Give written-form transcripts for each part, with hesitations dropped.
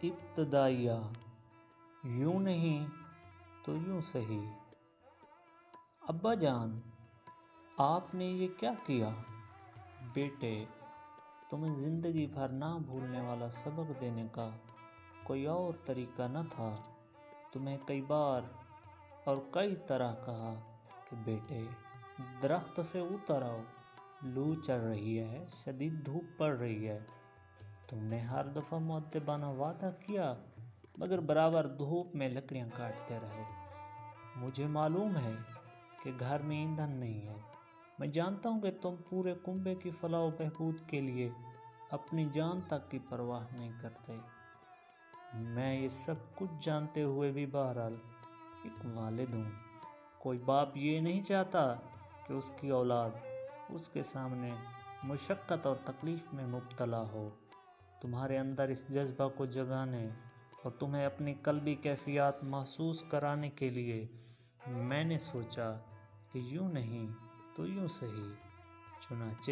ابتدائیہ، یوں نہیں تو یوں سہی۔ ابا جان، آپ نے یہ کیا کیا؟ بیٹے، تمہیں زندگی بھر نہ بھولنے والا سبق دینے کا کوئی اور طریقہ نہ تھا۔ تمہیں کئی بار اور کئی طرح کہا کہ بیٹے درخت سے اتر آؤ، لو چل رہی ہے، شدید دھوپ پڑ رہی ہے۔ تم نے ہر دفعہ مؤدبانہ وعدہ کیا مگر برابر دھوپ میں لکڑیاں کاٹتے رہے۔ مجھے معلوم ہے کہ گھر میں ایندھن نہیں ہے۔ میں جانتا ہوں کہ تم پورے کنبے کی فلاح و بہبود کے لیے اپنی جان تک کی پرواہ نہیں کرتے۔ میں یہ سب کچھ جانتے ہوئے بھی بہرحال ایک والد ہوں۔ کوئی باپ یہ نہیں چاہتا کہ اس کی اولاد اس کے سامنے مشقت اور تکلیف میں مبتلا ہو۔ تمہارے اندر اس جذبہ کو جگانے اور تمہیں اپنی قلبی کیفیات محسوس کرانے کے لیے میں نے سوچا کہ یوں نہیں تو یوں سہی۔ چنانچہ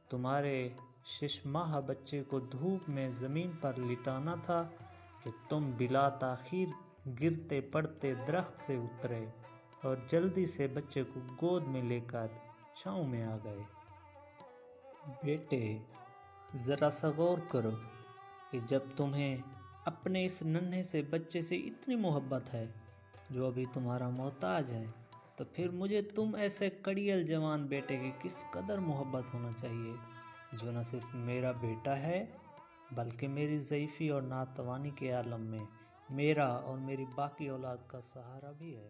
تمہارے 6 ماہ بچے کو دھوپ میں زمین پر لٹانا تھا کہ تم بلا تاخیر گرتے پڑتے درخت سے اترے اور جلدی سے بچے کو گود میں لے کر چھاؤں میں آ گئے۔ بیٹے، ذرا سا غور کرو کہ جب تمہیں اپنے اس ننھے سے بچے سے اتنی محبت ہے جو ابھی تمہارا محتاج ہے، تو پھر مجھے تم ایسے کڑیل جوان بیٹے کی کس قدر محبت ہونا چاہیے جو نہ صرف میرا بیٹا ہے بلکہ میری ضعیفی اور ناتوانی کے عالم میں میرا اور میری باقی اولاد کا سہارا بھی ہے۔